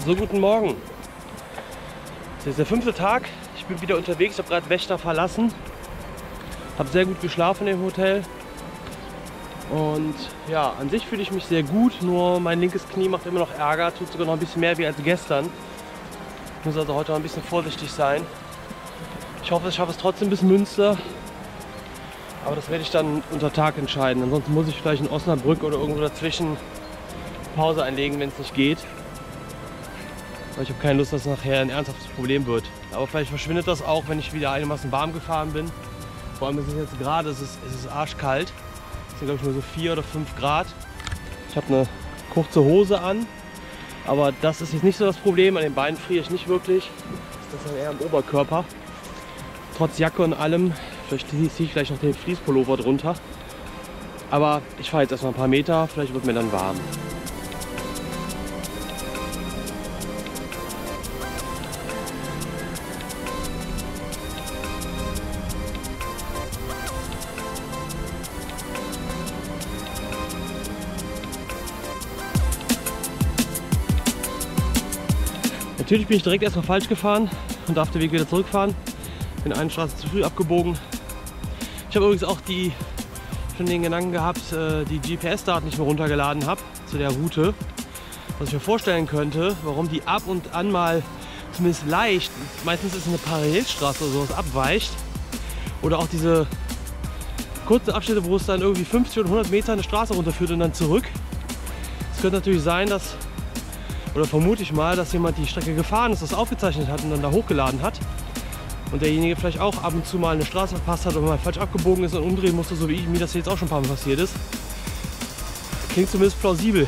So, guten Morgen. Das ist der 5. Tag. Ich bin wieder unterwegs. Ich habe gerade Wächter verlassen. Habe sehr gut geschlafen im Hotel. Und ja, an sich fühle ich mich sehr gut. Nur mein linkes Knie macht immer noch Ärger. Tut sogar noch ein bisschen mehr wie als gestern. Ich muss also heute noch ein bisschen vorsichtig sein. Ich hoffe, ich schaffe es trotzdem bis Münster. Aber das werde ich dann unter Tag entscheiden. Ansonsten muss ich vielleicht in Osnabrück oder irgendwo dazwischen Pause einlegen, wenn es nicht geht. Weil ich habe keine Lust, dass es nachher ein ernsthaftes Problem wird. Aber vielleicht verschwindet das auch, wenn ich wieder einigermaßen warm gefahren bin. Vor allem ist es jetzt gerade, es ist arschkalt. Es sind, glaube ich, nur so 4 oder 5 Grad. Ich habe eine kurze Hose an. Aber das ist jetzt nicht so das Problem. An den Beinen friere ich nicht wirklich. Das ist dann eher am Oberkörper. Trotz Jacke und allem. Vielleicht ziehe ich gleich noch den Fließpullover drunter. Aber ich fahre jetzt erstmal ein paar Meter. Vielleicht wird mir dann warm. Natürlich bin ich direkt erstmal falsch gefahren und darf den Weg wieder zurückfahren. Bin eine Straße zu früh abgebogen. Ich habe übrigens auch schon den Gedanken gehabt, die GPS-Daten nicht mehr runtergeladen habe zu der Route. Was ich mir vorstellen könnte, warum die ab und an mal zumindest leicht, meistens ist es eine Parallelstraße oder sowas, abweicht. Oder auch diese kurzen Abschnitte, wo es dann irgendwie 50 oder 100 Meter eine Straße runterführt und dann zurück. Es könnte natürlich sein, dass, oder vermute ich mal, dass jemand die Strecke gefahren ist, das aufgezeichnet hat und dann da hochgeladen hat. Und derjenige vielleicht auch ab und zu mal eine Straße verpasst hat oder mal falsch abgebogen ist und umdrehen musste, so wie mir das jetzt auch schon ein paar Mal passiert ist. Klingt zumindest plausibel.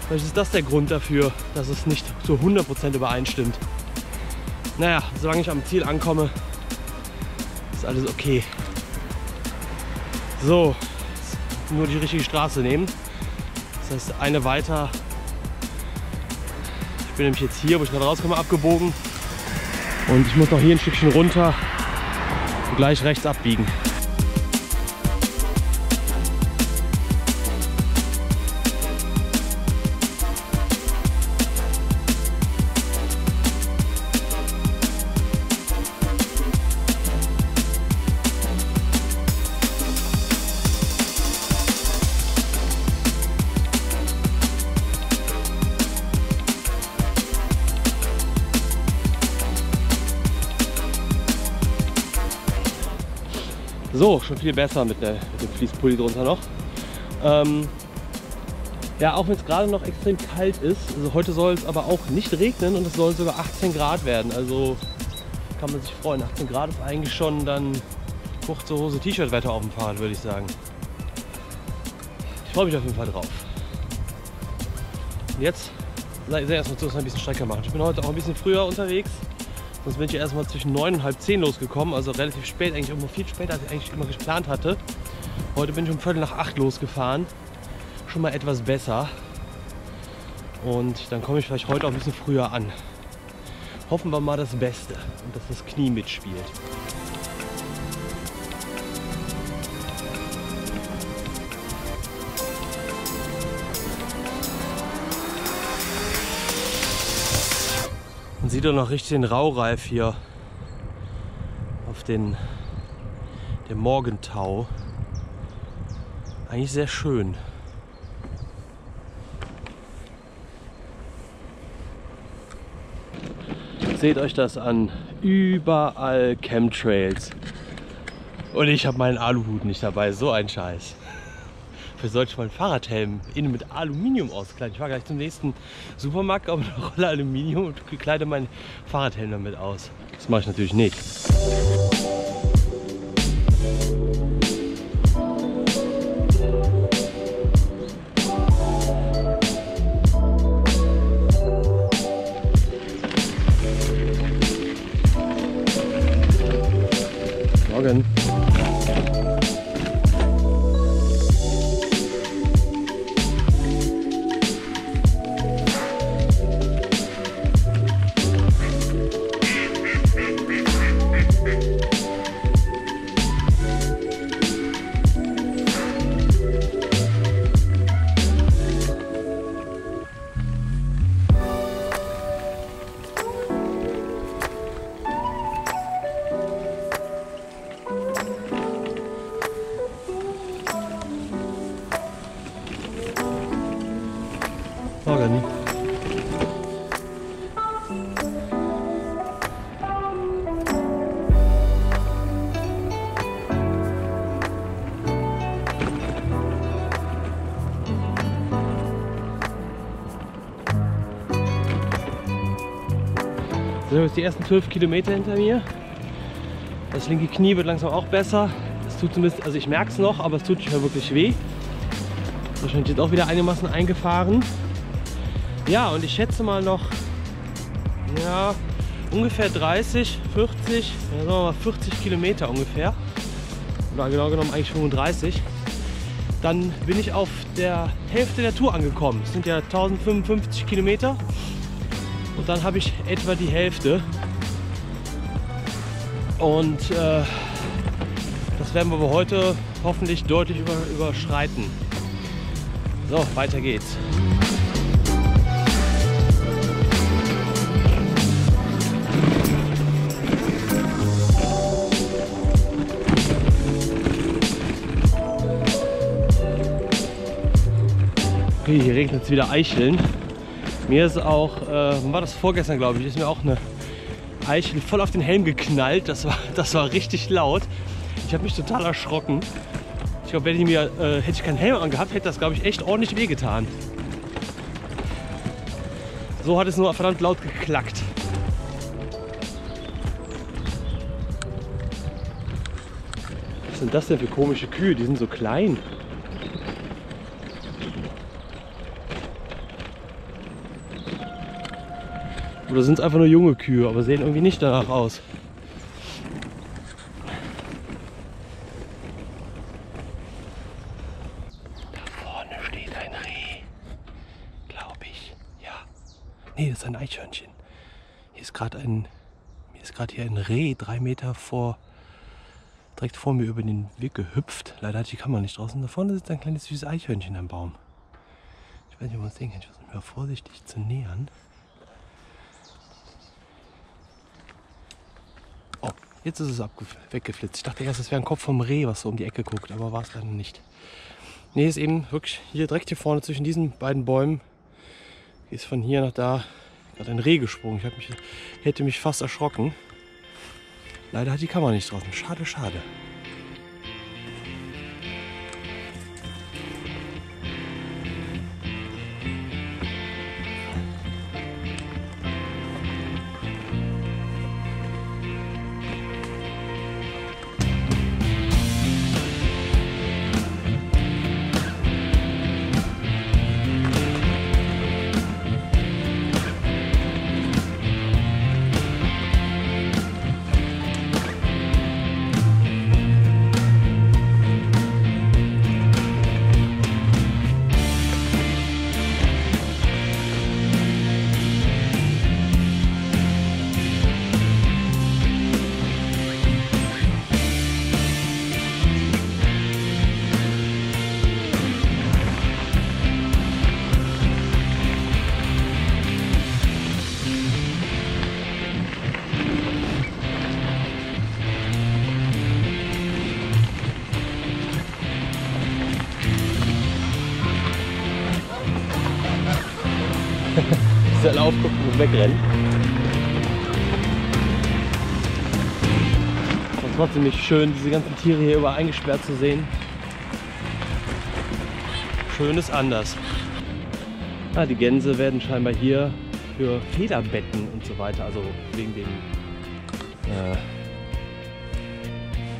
Vielleicht ist das der Grund dafür, dass es nicht zu 100% übereinstimmt. Naja, solange ich am Ziel ankomme, ist alles okay. So, jetzt nur die richtige Straße nehmen. Das heißt, eine weiter. Ich bin nämlich jetzt hier, wo ich gerade rauskomme, abgebogen. Und ich muss noch hier ein Stückchen runter und gleich rechts abbiegen. So, schon viel besser mit dem Fließpulli drunter noch. Ja, auch wenn es gerade noch extrem kalt ist. Also heute soll es aber auch nicht regnen und es soll sogar 18 Grad werden. Also kann man sich freuen. 18 Grad ist eigentlich schon dann kurze Hose, T-Shirt-Wetter auf dem Fahrrad, würde ich sagen. Ich freue mich auf jeden Fall drauf. Und jetzt erstmal zu ein bisschen Strecke machen. Ich bin heute auch ein bisschen früher unterwegs. Sonst bin ich erstmal zwischen 9 und halb 10 losgekommen, also relativ spät, eigentlich immer viel später, als ich eigentlich immer geplant hatte. Heute bin ich um 7:45 losgefahren, schon mal etwas besser. Und dann komme ich vielleicht heute auch ein bisschen früher an. Hoffen wir mal das Beste und dass das Knie mitspielt. Man sieht doch noch richtig den Raureif hier auf der Morgentau. Eigentlich sehr schön. Seht euch das an. Überall Chemtrails. Und ich habe meinen Aluhut nicht dabei. So ein Scheiß. Für sollte ich meinen Fahrradhelm innen mit Aluminium auskleiden. Ich fahre gleich zum nächsten Supermarkt, kaufe eine Rolle Aluminium und kleide meinen Fahrradhelm damit aus. Das mache ich natürlich nicht. Morgen. So, jetzt die ersten 12 Kilometer hinter mir. Das linke Knie wird langsam auch besser. Es tut zumindest, also ich merke es noch, aber es tut nicht mehr wirklich weh. Wahrscheinlich jetzt auch wieder einigermaßen eingefahren. Ja, und ich schätze mal noch, ja, ungefähr 30, 40, ja, sagen wir mal 40 Kilometer ungefähr. Oder genau genommen eigentlich 35. Dann bin ich auf der Hälfte der Tour angekommen. Es sind ja 1055 Kilometer. Und dann habe ich etwa die Hälfte. Und das werden wir aber heute hoffentlich deutlich überschreiten. So, weiter geht's. Okay, hier regnet es wieder Eicheln. Mir ist auch, war das vorgestern glaube ich, ist mir auch eine Eichel voll auf den Helm geknallt. Das war richtig laut. Ich habe mich total erschrocken. Ich glaube, hätte ich keinen Helm angehabt, hätte das glaube ich echt ordentlich wehgetan. So hat es nur verdammt laut geklackt. Was sind das denn für komische Kühe? Die sind so klein. Oder sind es einfach nur junge Kühe, aber sehen irgendwie nicht danach aus. Da vorne steht ein Reh, glaube ich. Ja. Nee, das ist ein Eichhörnchen. Hier ist gerade hier ein Reh 3 Meter direkt vor mir über den Weg gehüpft. Leider hat die Kamera nicht draußen. Da vorne sitzt ein kleines süßes Eichhörnchen am Baum. Ich weiß nicht, ob man es sehen kann. Ich versuche mal vorsichtig zu nähern. Oh, jetzt ist es weggeflitzt. Ich dachte erst, es wäre ein Kopf vom Reh, was so um die Ecke guckt, aber war es leider nicht. Nee, ist eben wirklich hier direkt hier vorne zwischen diesen beiden Bäumen. Ist von hier nach da gerade ein Reh gesprungen. Hätte mich fast erschrocken. Leider hat die Kamera nicht draußen. Schade, schade. Alle aufgucken und wegrennen. Das war ziemlich schön, diese ganzen Tiere hier überall eingesperrt zu sehen. Schön ist anders. Ah, die Gänse werden scheinbar hier für Federbetten und so weiter, also wegen den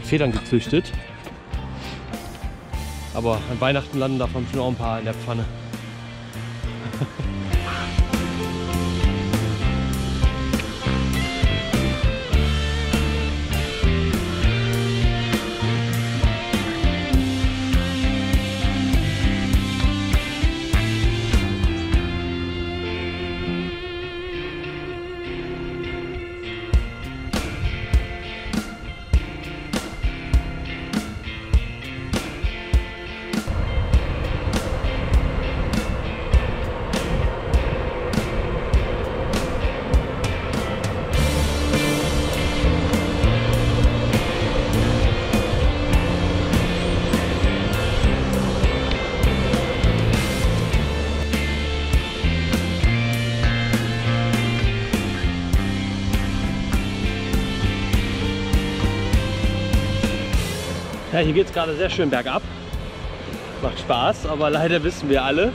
Federn gezüchtet. Aber an Weihnachten landen davon schon auch ein paar in der Pfanne. Ja, hier geht es gerade sehr schön bergab. Macht Spaß, aber leider wissen wir alle,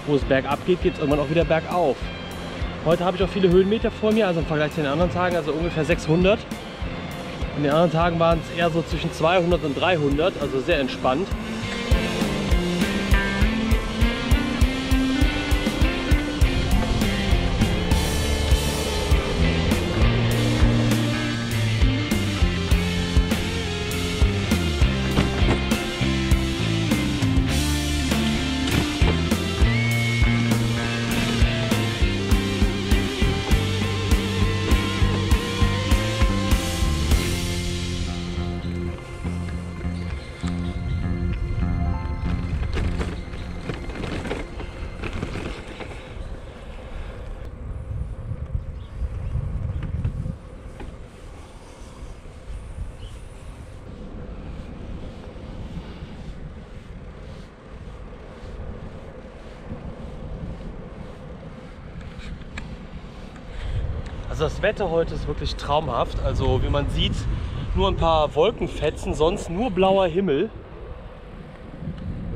wo es bergab geht, geht es irgendwann auch wieder bergauf. Heute habe ich auch viele Höhenmeter vor mir, also im Vergleich zu den anderen Tagen, also ungefähr 600. In den anderen Tagen waren es eher so zwischen 200 und 300, also sehr entspannt. Also das Wetter heute ist wirklich traumhaft. Also wie man sieht, nur ein paar Wolkenfetzen, sonst nur blauer Himmel.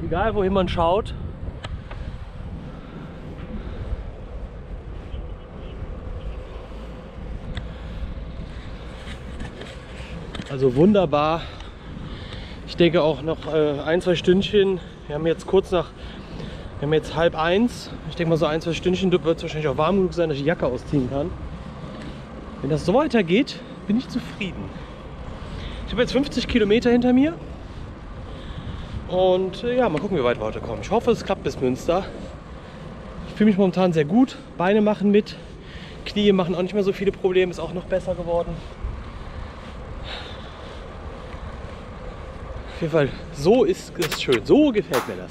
Egal wohin man schaut. Also wunderbar. Ich denke auch noch ein, zwei Stündchen. Wir haben jetzt halb eins. Ich denke mal so ein, zwei Stündchen wird es wahrscheinlich auch warm genug sein, dass ich die Jacke ausziehen kann. Wenn das so weitergeht, bin ich zufrieden. Ich habe jetzt 50 Kilometer hinter mir. Und ja, mal gucken, wie weit wir heute kommen. Ich hoffe, es klappt bis Münster. Ich fühle mich momentan sehr gut. Beine machen mit. Knie machen auch nicht mehr so viele Probleme. Ist auch noch besser geworden. Auf jeden Fall, so ist es schön. So gefällt mir das.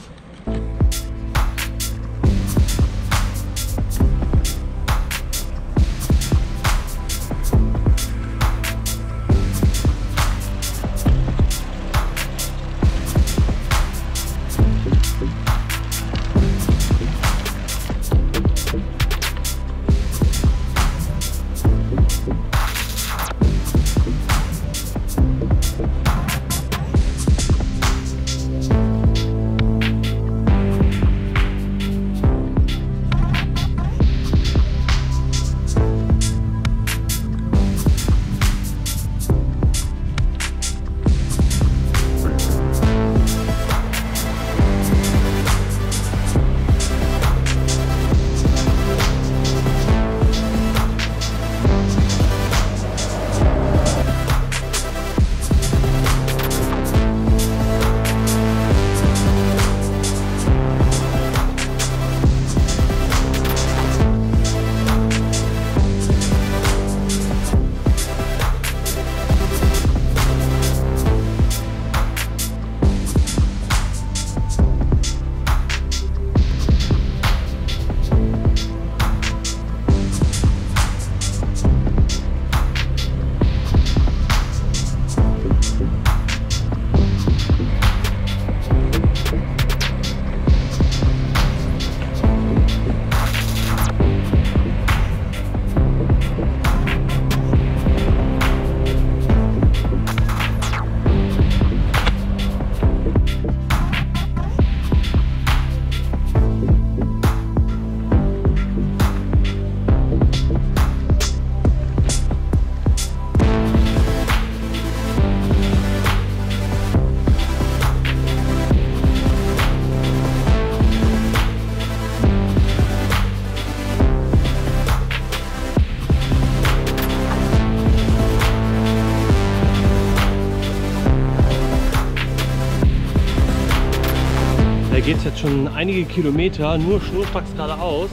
Geht es jetzt schon einige Kilometer, nur schnurstracks geradeaus.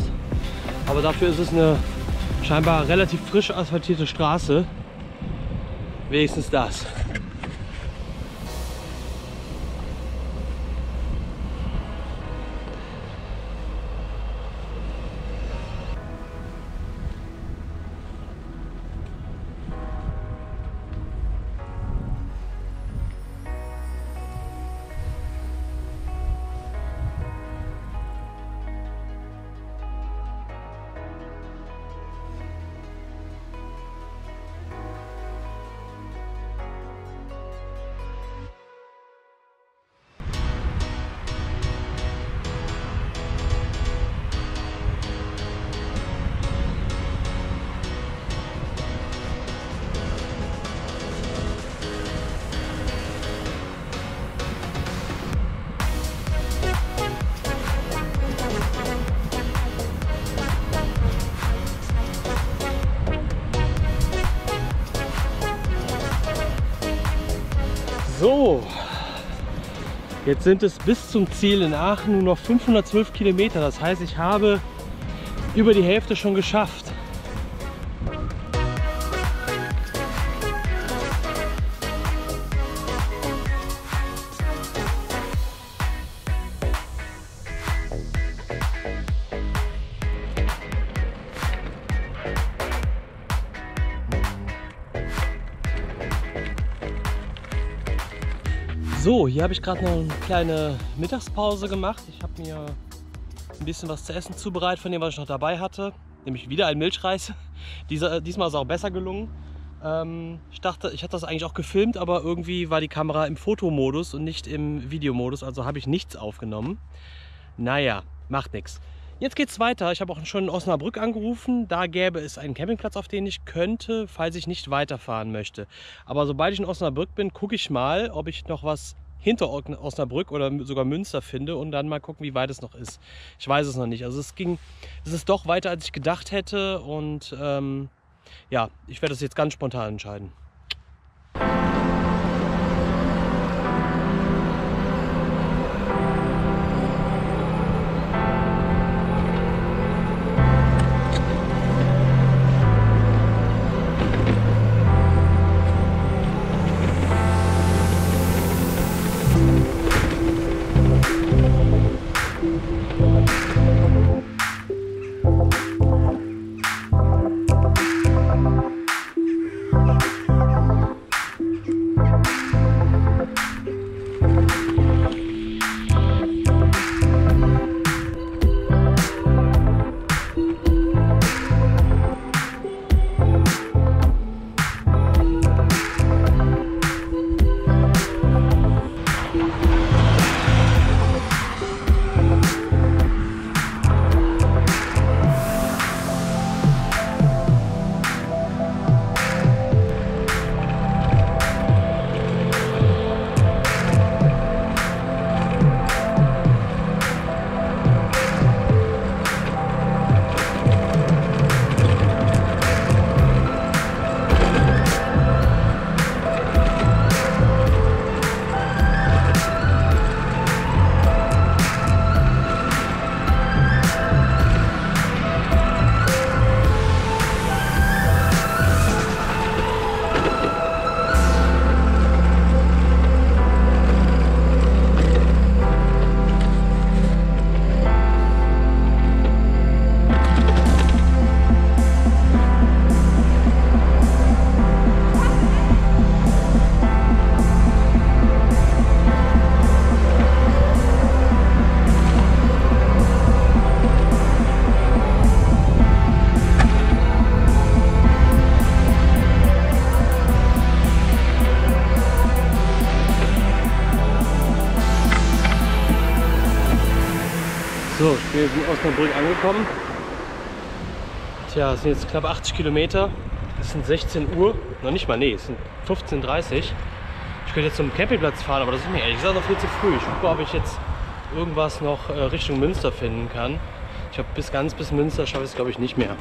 Aber dafür ist es eine scheinbar relativ frisch asphaltierte Straße. Wenigstens das. So, jetzt sind es bis zum Ziel in Aachen nur noch 512 Kilometer. Das heißt, ich habe über die Hälfte schon geschafft. So, hier habe ich gerade noch eine kleine Mittagspause gemacht. Ich habe mir ein bisschen was zu essen zubereitet von dem, was ich noch dabei hatte. Nämlich wieder ein Milchreis. Diesmal ist es auch besser gelungen. Ich dachte, ich hatte das eigentlich auch gefilmt, aber irgendwie war die Kamera im Fotomodus und nicht im Videomodus. Also habe ich nichts aufgenommen. Naja, macht nichts. Jetzt geht es weiter. Ich habe auch schon in Osnabrück angerufen. Da gäbe es einen Campingplatz, auf den ich könnte, falls ich nicht weiterfahren möchte. Aber sobald ich in Osnabrück bin, gucke ich mal, ob ich noch was hinter Osnabrück oder sogar Münster finde und dann mal gucken, wie weit es noch ist. Ich weiß es noch nicht. Also es ist doch weiter, als ich gedacht hätte und ja, ich werde das jetzt ganz spontan entscheiden. So, ich bin jetzt in Osnabrück angekommen. Tja, es sind jetzt knapp 80 Kilometer. Es sind 16 Uhr. Noch nicht mal, nee, es sind 15:30 Uhr. Ich könnte jetzt zum Campingplatz fahren, aber das ist mir ehrlich gesagt noch viel zu früh. Ich gucke, ob ich jetzt irgendwas noch Richtung Münster finden kann. Ich habe ganz bis Münster schaffe ich es, glaube ich, nicht mehr.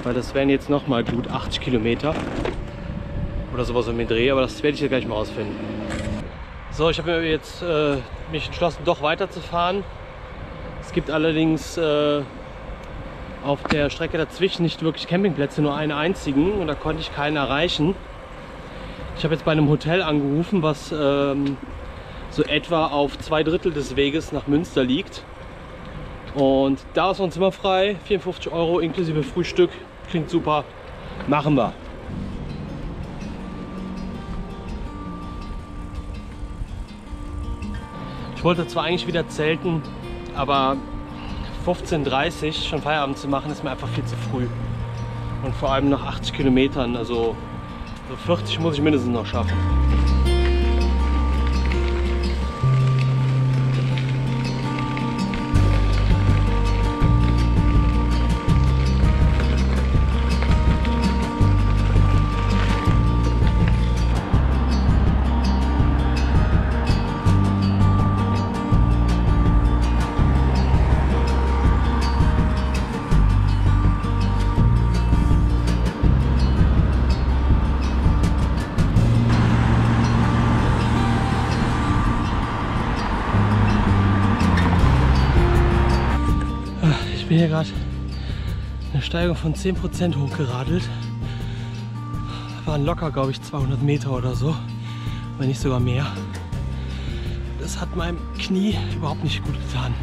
Weil das wären jetzt noch mal gut 80 Kilometer. Oder sowas um den Dreh, aber das werde ich jetzt gleich mal rausfinden. So, ich habe mir jetzt mich entschlossen, doch weiterzufahren. Es gibt allerdings auf der Strecke dazwischen nicht wirklich Campingplätze, nur einen einzigen, und da konnte ich keinen erreichen. Ich habe jetzt bei einem Hotel angerufen, was so etwa auf 2/3 des Weges nach Münster liegt. Und da ist noch ein Zimmer frei, 54 € inklusive Frühstück, klingt super, machen wir. Ich wollte zwar eigentlich wieder zelten, aber 15:30 Uhr schon Feierabend zu machen, ist mir einfach viel zu früh. Und vor allem nach 80 Kilometern, also so 40 muss ich mindestens noch schaffen. bin hier gerade eine Steigung von 10% hochgeradelt. Waren locker, glaube ich, 200 Meter oder so, wenn nicht sogar mehr. Das hat meinem Knie überhaupt nicht gut getan.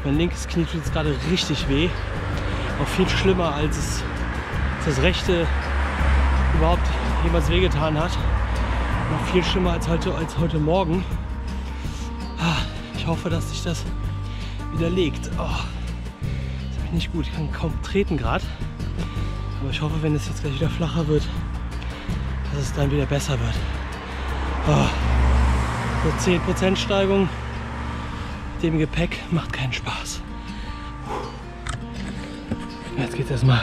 Mein linkes Knie tut jetzt gerade richtig weh. Auch viel schlimmer, als das rechte überhaupt jemals wehgetan hat. Noch viel schlimmer als heute Morgen. Ich hoffe, dass sich das wieder legt. Oh, das ist nicht gut. Ich kann kaum treten gerade. Aber ich hoffe, wenn es jetzt gleich wieder flacher wird, dass es dann wieder besser wird. Oh, so 10% Steigung mit dem Gepäck macht keinen Spaß. Jetzt geht es erstmal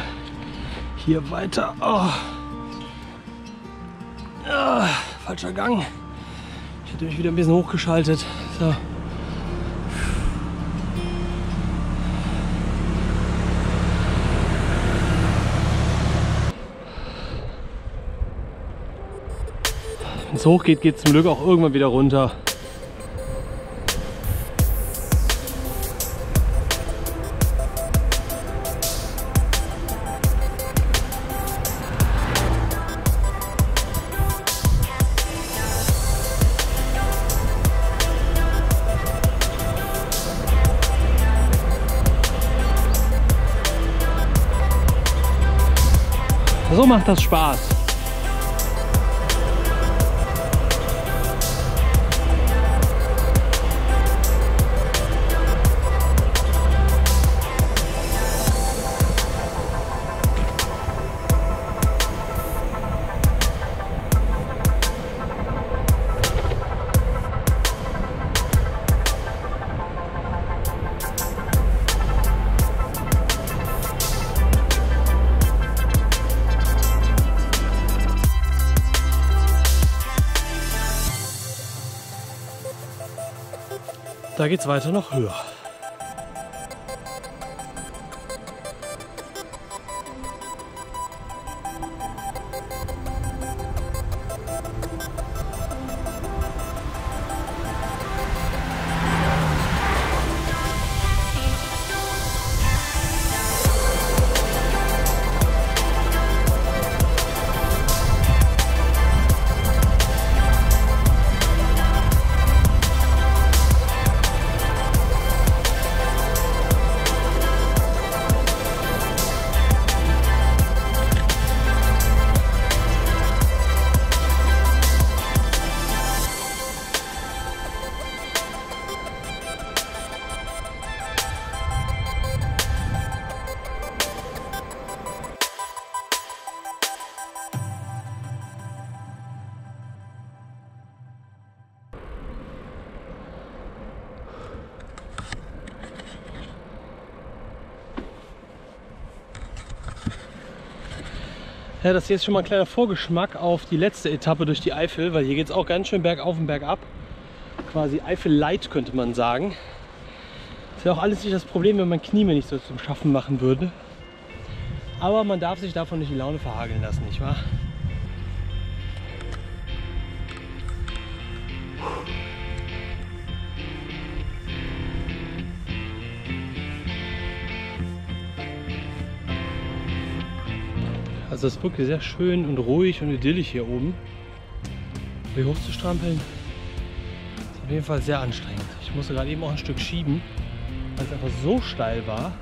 hier weiter. Oh. Ah, falscher Gang. Ich hätte mich wieder ein bisschen hochgeschaltet. So. Wenn es hoch geht, geht es zum Glück auch irgendwann wieder runter. So macht das Spaß. Da geht es weiter noch höher. Ja, das hier ist schon mal ein kleiner Vorgeschmack auf die letzte Etappe durch die Eifel, weil hier geht es auch ganz schön bergauf und bergab. Quasi Eifel Light könnte man sagen. Das wäre auch alles nicht das Problem, wenn mein Knie mir nicht so zum Schaffen machen würde. Aber man darf sich davon nicht die Laune verhageln lassen, nicht wahr? Also es ist wirklich sehr schön und ruhig und idyllisch hier oben. Hier hoch zu strampeln ist auf jeden Fall sehr anstrengend. Ich musste gerade eben auch ein Stück schieben, weil es einfach so steil war.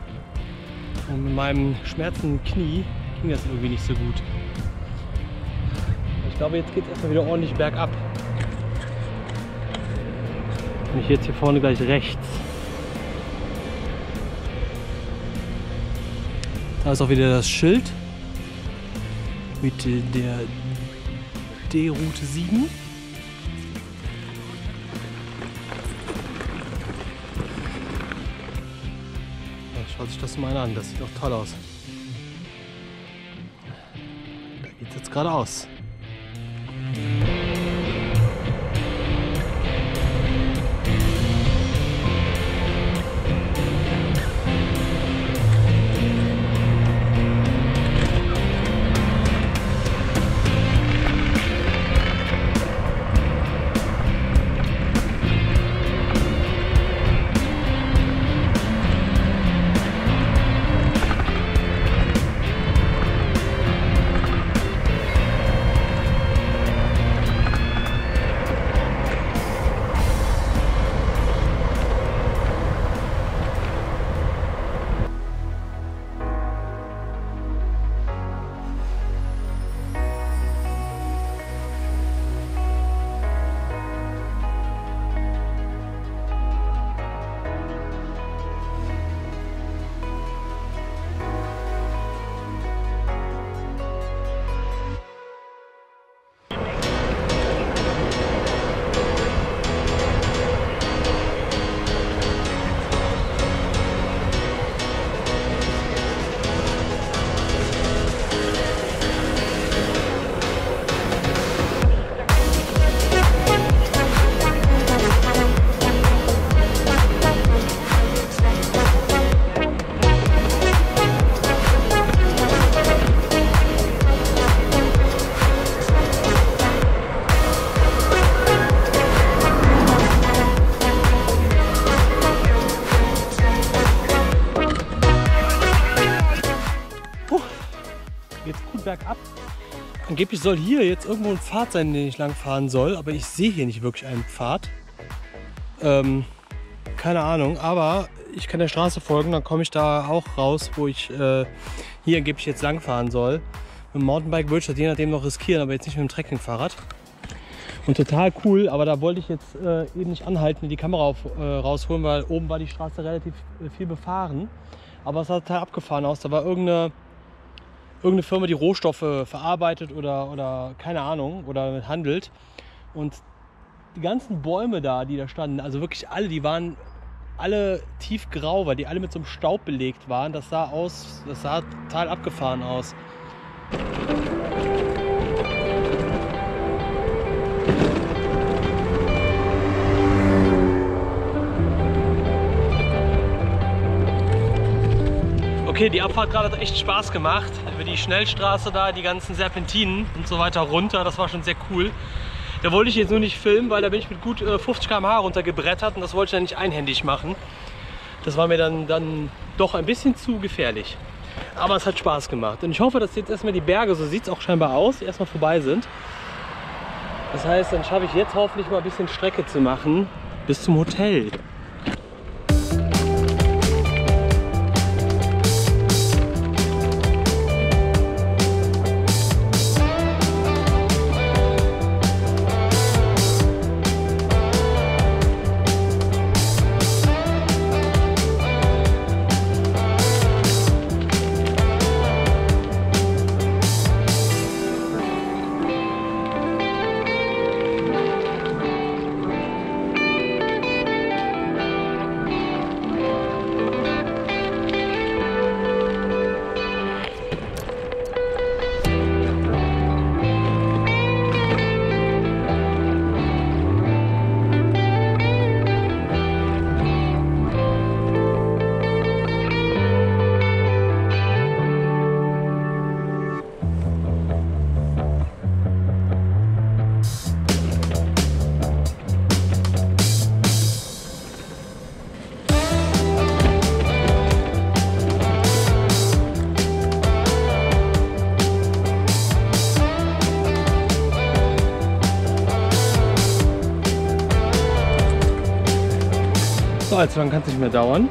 Und mit meinem schmerzenden Knie ging das irgendwie nicht so gut. Ich glaube, jetzt geht es erstmal wieder ordentlich bergab. Und ich jetzt hier vorne gleich rechts. Da ist auch wieder das Schild mit der D-Route 7. Schaut sich das mal an, das sieht auch toll aus. Da geht es jetzt geradeaus. geht's gut bergab. Angeblich soll hier jetzt irgendwo ein Pfad sein, den ich lang fahren soll, aber ich sehe hier nicht wirklich einen Pfad. Keine Ahnung, aber ich kann der Straße folgen, dann komme ich da auch raus, wo ich hier angeblich jetzt lang fahren soll. Mit dem Mountainbike würde ich das je nachdem noch riskieren, aber jetzt nicht mit dem Trekkingfahrrad. Und total cool, aber da wollte ich jetzt eben nicht anhalten und die Kamera rausholen, weil oben war die Straße relativ viel befahren. Aber es sah total abgefahren aus. Da war irgendeine Firma, die Rohstoffe verarbeitet oder keine Ahnung, oder handelt. Und die ganzen Bäume da, die da standen, also wirklich alle, die waren alle tiefgrau, weil die alle mit so einem Staub belegt waren. Das sah total abgefahren aus. Okay, die Abfahrt gerade hat echt Spaß gemacht. Über die Schnellstraße da, die ganzen Serpentinen und so weiter runter, das war schon sehr cool. Da wollte ich jetzt nur nicht filmen, weil da bin ich mit gut 50 km/h runtergebrettert und das wollte ich dann nicht einhändig machen. Das war mir dann doch ein bisschen zu gefährlich. Aber es hat Spaß gemacht. Und ich hoffe, dass jetzt erstmal die Berge, so sieht es auch scheinbar aus, erstmal vorbei sind. Das heißt, dann schaffe ich jetzt hoffentlich mal ein bisschen Strecke zu machen bis zum Hotel. So, allzu lang kann es nicht mehr dauern.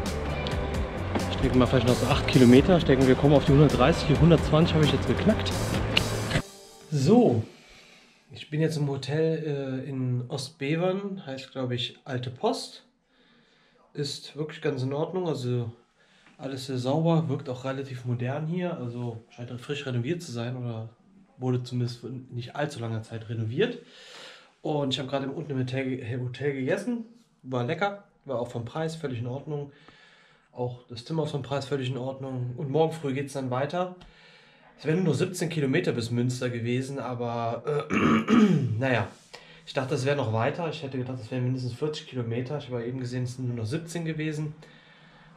Ich denke mal vielleicht noch so 8 Kilometer. Ich denke, wir kommen auf die 130, die 120 habe ich jetzt geknackt. So, ich bin jetzt im Hotel in Ostbevern, heißt glaube ich Alte Post. Ist wirklich ganz in Ordnung, also alles sehr sauber, wirkt auch relativ modern hier, also scheint frisch renoviert zu sein oder wurde zumindest für nicht allzu langer Zeit renoviert. Und ich habe gerade unten im Hotel gegessen, war lecker. War auch vom Preis völlig in Ordnung. Auch das Zimmer vom Preis völlig in Ordnung. Und morgen früh geht es dann weiter. Es wären nur 17 Kilometer bis Münster gewesen, aber naja, ich dachte, es wäre noch weiter. Ich hätte gedacht, es wären mindestens 40 Kilometer. Ich habe eben gesehen, es sind nur noch 17 gewesen.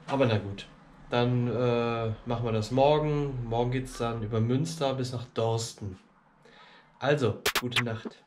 Aber na gut, dann machen wir das morgen. Morgen geht es dann über Münster bis nach Dorsten. Also, gute Nacht.